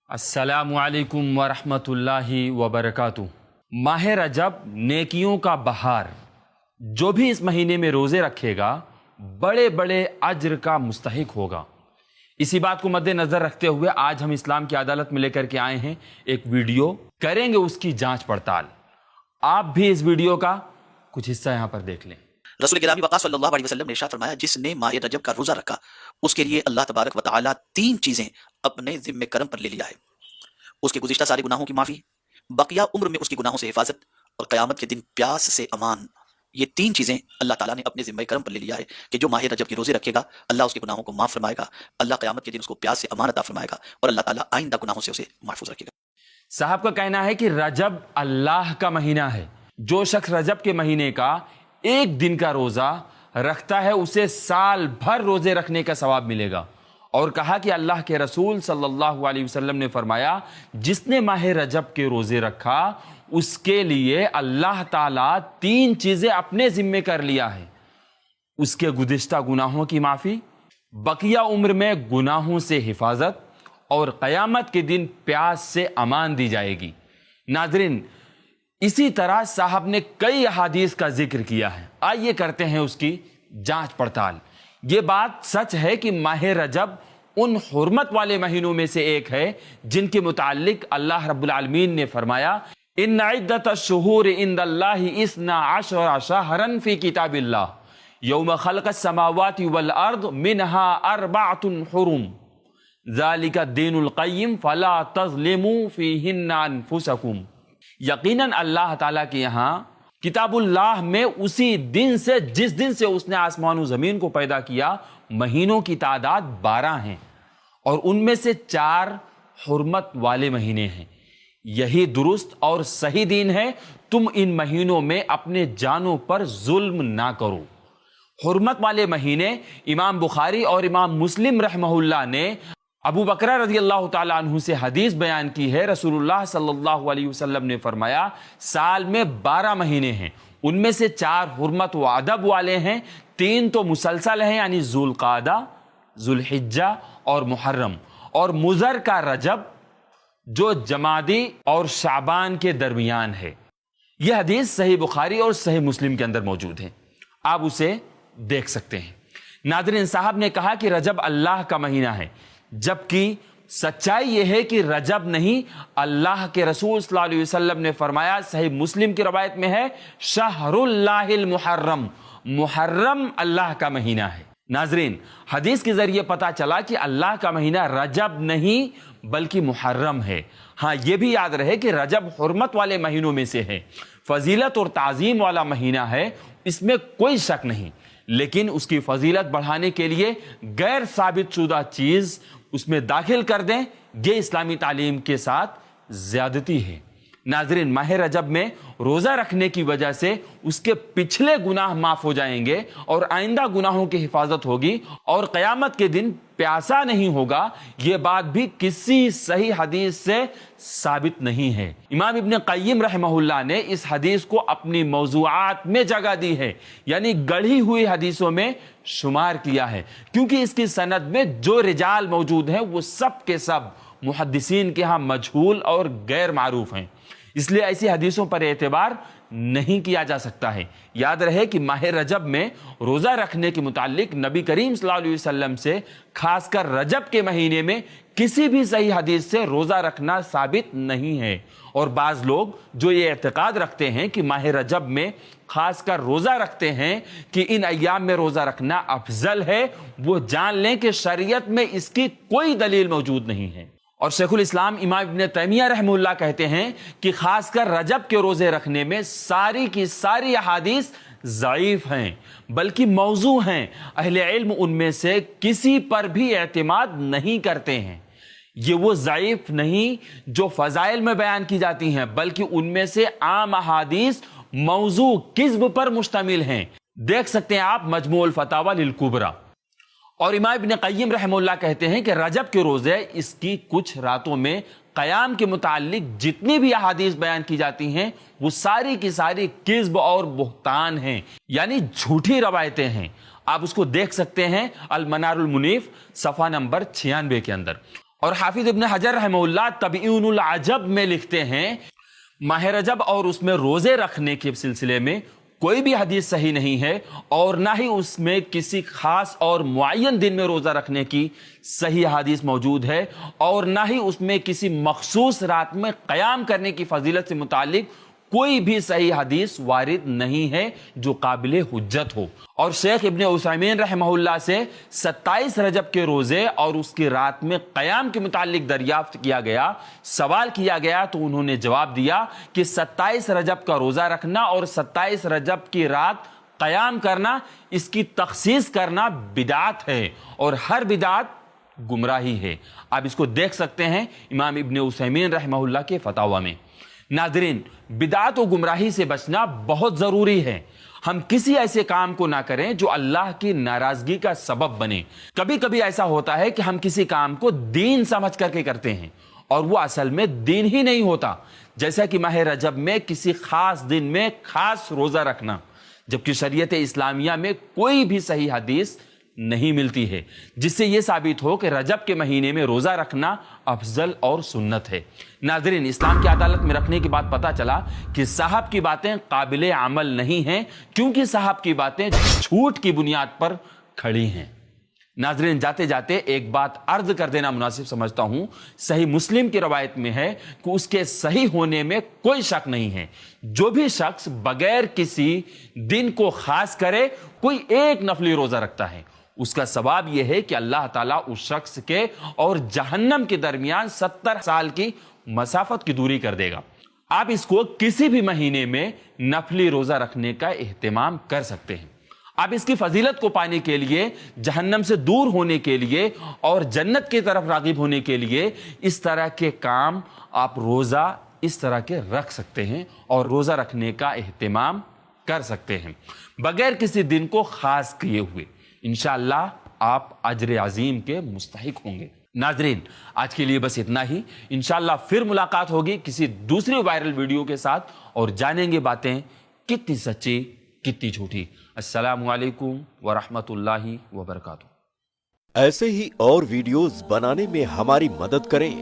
अस्सलामु अलैकुम वरहमतुल्लाहि वबरकातुह। माह रजब नेकियों का बहार। जो भी इस महीने में रोज़े रखेगा बड़े बड़े अज्र का मुस्तहिक होगा। इसी बात को मद्देनजर रखते हुए आज हम इस्लाम की अदालत में लेकर के आए हैं एक वीडियो, करेंगे उसकी जांच पड़ताल। आप भी इस वीडियो का कुछ हिस्सा यहाँ पर देख लें। रसूल गिरामी वक़ा सल्लल्लाहु अलैहि वसल्लम ने इरशाद फरमाया, जिसने माह रजब का रोजा रखा उसके लिए अल्लाह तबारक व तआला 3 चीजें अपने जिम्मे करम पर ले लिया है। उसके गुज़िश्ता सारे गुनाहों की माफ़ी, बकिया उम्र में उसकी गुनाहों से हिफाजत और क़यामत के दिन प्यास से अमान। ये 3 चीज़ें अल्लाह ताला ने अपने जिम्मे करम पर ले लिया है कि जो माह रजब के रोज़े रखेगा अल्लाह उसके गुनाहों को माफ़ फरमाएगा, अल्लाह क़यामत के दिन उसको प्यास से अमान अता फरमाएगा और अल्लाह ताला आइंदा गुनाहों से उसे महफूज रखेगा। साहब का कहना है कि रजब अल्लाह का महीना है। जो शख्स रजब के महीने का एक दिन का रोज़ा रखता है उसे साल भर रोज़े रखने का सवाब मिलेगा। और कहा कि अल्लाह के रसूल सल्लल्लाहु अलैहि वसल्लम ने फरमाया, जिसने माह रजब के रोज़े रखा उसके लिए अल्लाह ताला 3 चीज़ें अपने ज़िम्मे कर लिया है। उसके गुज़िश्ता गुनाहों की माफ़ी, बकिया उम्र में गुनाहों से हिफाजत और क़यामत के दिन प्यास से अमान दी जाएगी। नाज़रीन, इसी तरह साहब ने कई अहादीस का जिक्र किया है। आइए करते हैं उसकी जांच पड़ताल। ये बात सच है कि माह रजब उन हुर्मत वाले महीनों में से एक है जिनके मुताल्लिक अल्लाह रब्बुल आलमीन ने फरमाया, इन्ना इद्दतश-शुहूर इंदल्लाहि इस्ना अशरा शहरन फी किताबिल्लाह यौम खलक़स समावाति वल अर्द मिनहा अर्बअतुन हुरुम ज़ालिका दीनुल क़य्यिम फला तज़लिमू फ़ीहिन्ना अनफुसकुम। यकीनन अल्लाह ताला के यहाँ किताबुल्लाह में उसी दिन से, जिस दिन से उसने आसमान और जमीन को पैदा किया, महीनों की तादाद 12 हैं और उनमें से 4 हुर्मत वाले महीने हैं। यही दुरुस्त और सही दीन है। तुम इन महीनों में अपने जानों पर जुल्म ना करो। हुर्मत वाले महीने इमाम बुखारी और इमाम मुस्लिम रहमहुल्लाह ने अबू बकर रज़ियल्लाहु ताला अन्हु से हदीस बयान की है। रसूलुल्लाह सल्लल्लाहु अलैहि वसल्लम ने फरमाया, साल में 12 महीने हैं, उनमें से 4 हुर्मत व अदब वाले हैं, 3 तो मुसलसल हैं यानी ज़ुल्क़ादा, ज़ुल्हिज्जा और मुहर्रम, और मुज़र का रजब जो जमादी और शाबान के दरमियान है। यह हदीस सही बुखारी और सही मुस्लिम के अंदर मौजूद है, आप उसे देख सकते हैं। नाज़रीन, साहब ने कहा कि रजब अल्लाह का महीना है, जबकि सच्चाई यह है कि रजब नहीं, अल्लाह के रसूल सल्लल्लाहु अलैहि वसल्लम ने फरमाया, सही मुस्लिम की रवायत में है, शहरुल्लाहिल मुहर्रम, मुहर्रम अल्लाह का महीना है। नाजरीन, हदीस के जरिए पता चला कि अल्लाह का महीना रजब नहीं बल्कि मुहर्रम है। हाँ, यह भी याद रहे कि रजब हुर्मत वाले महीनों में से है, फजीलत और ताजीम वाला महीना है, इसमें कोई शक नहीं। लेकिन उसकी फजीलत बढ़ाने के लिए गैर साबित शुदा चीज उसमें दाखिल कर दें, ये इस्लामी तालीम के साथ ज्यादती है। नाजरीन, माह रजब में रोजा रखने की वजह से उसके पिछले गुनाह माफ हो जाएंगे और आइंदा गुनाहों की हिफाजत होगी और क़यामत के दिन प्यासा नहीं होगा। यह बात भी किसी सही हदीस से साबित नहीं है। इमाम इब्न क़य्यिम रहमहुल्लाह ने इस हदीस को अपनी मौज़ूआत में जगह दी है, यानी गढ़ी हुई हदीसों में शुमार किया है, क्योंकि इसकी सनद में जो रिजाल मौजूद हैं वो सब के सब मुहद्दिसीन के यहाँ मजहूल और गैर मारूफ हैं। इसलिए ऐसी हदीसों पर एतबार नहीं किया जा सकता है। याद रहे कि माह रजब में रोज़ा रखने के मुतालिक नबी करीम सल्लल्लाहु अलैहि वसल्लम से, खासकर रजब के महीने में, किसी भी सही हदीस से रोज़ा रखना साबित नहीं है। और बाज़ लोग जो ये एतकाद रखते हैं कि माह रजब में खासकर रोज़ा रखते हैं कि इन अय्याम में रोज़ा रखना अफजल है, वो जान लें कि शरीयत में इसकी कोई दलील मौजूद नहीं है। और शेखुल इस्लाम इमाम इब्न तैमिया रहमहुल्लाह कहते हैं कि खासकर रजब के रोजे रखने में सारी की सारी अहादीस ज़ईफ हैं, बल्कि मौजू हैं। अहले इल्म उनमें से किसी पर भी एतमाद नहीं करते हैं। ये वो ज़ईफ नहीं जो फ़ज़ाइल में बयान की जाती हैं, बल्कि उनमें से आम अहादीस मौजू किज़्ब पर मुश्तमिल हैं। देख सकते हैं आप मजमूउल फ़तावा लिल कुबरा। और इमाम इब्न क़य्यिम रहमहुल्लाह कहते हैं कि रजब के रोज़े इसकी कुछ रातों में क़याम के मुताल्लिक जितनी भी अहादीस बयान की जाती हैं वो सारी की सारी किज़्ब और बुहतान हैं, यानी झूठी रवायतें हैं। आप उसको देख सकते हैं अल मनारुल मुनीफ सफ़ा नंबर 96 के अंदर। اور حافظ ابن حجر رحمہ تبیین العجب میں لکھتے ہیں ماہ رجب اور اس میں روزے رکھنے کے سلسلے میں کوئی بھی حدیث صحیح نہیں ہے، اور نہ ہی اس میں کسی خاص اور معین دن میں روزہ رکھنے کی صحیح حدیث موجود ہے، اور نہ ہی اس میں کسی مخصوص رات میں قیام کرنے کی فضیلت سے متعلق کوئی بھی صحیح حدیث وارد نہیں ہے جو قابل حجت ہو۔ اور شیخ ابن عثیمین رحمہ اللہ سے 27 رجب کے روزے اور اس کی رات میں قیام کے متعلق دریافت کیا گیا، سوال کیا گیا تو انہوں نے جواب دیا کہ 27 رجب کا روزہ رکھنا اور 27 رجب کی رات قیام کرنا، اس کی تخصیص کرنا بدعت ہے، اور ہر بدعت گمراہی ہے۔ آپ اس کو دیکھ سکتے ہیں امام ابن عثیمین رحمہ اللہ کے فتاوی میں۔ ناظرین، بدعت و گمراہی سے بچنا بہت ضروری ہے۔ ہم کسی ایسے کام کو نہ کریں جو اللہ کی ناراضگی کا سبب بنے۔ کبھی کبھی ایسا ہوتا ہے کہ ہم کسی کام کو دین سمجھ کر کے کرتے ہیں اور وہ اصل میں دین ہی نہیں ہوتا، جیسا کہ ماہ رجب میں کسی خاص دن میں خاص روزہ رکھنا، جبکہ شریعت اسلامیہ میں کوئی بھی صحیح حدیث نہیں ملتی ہے جس سے یہ ثابت ہو کہ رجب کے مہینے میں روزہ رکھنا افضل اور سنت ہے۔ ناظرین، اسلام کی عدالت میں رکھنے کے بعد پتہ چلا کہ صاحب کی باتیں قابل عمل نہیں ہیں، کیونکہ صاحب کی باتیں جھوٹ کی بنیاد پر کھڑی ہیں۔ ناظرین، جاتے جاتے ایک بات عرض کر دینا مناسب سمجھتا ہوں۔ صحیح مسلم کی روایت میں ہے کہ اس کے صحیح ہونے میں کوئی شک نہیں ہے۔ جو بھی شخص بغیر کسی دن کو خاص کرے کوئی ایک نفلی روزہ رکھتا ہے، اس کا ثواب یہ ہے کہ اللہ تعالیٰ اس شخص کے اور جہنم کے درمیان 70 سال کی مسافت کی دوری کر دے گا۔ آپ اس کو کسی بھی مہینے میں نفلی روزہ رکھنے کا اہتمام کر سکتے ہیں۔ آپ اس کی فضیلت کو پانے کے لیے، جہنم سے دور ہونے کے لیے اور جنت کی طرف راغب ہونے کے لیے اس طرح کے کام آپ روزہ اس طرح کے رکھ سکتے ہیں اور روزہ رکھنے کا اہتمام کر سکتے ہیں بغیر کسی دن کو خاص کیے ہوئے۔ انشاءاللہ آپ اجر عظیم کے مستحق ہوں گے۔ ناظرین، آج کے لیے بس اتنا ہی۔ انشاءاللہ پھر ملاقات ہوگی کسی دوسری وائرل ویڈیو کے ساتھ، اور جانیں گے باتیں کتنی سچی کتنی جھوٹی۔ السلام علیکم ورحمۃ اللہ وبرکاتہ۔ ایسے ہی اور ویڈیوز بنانے میں ہماری مدد کریں۔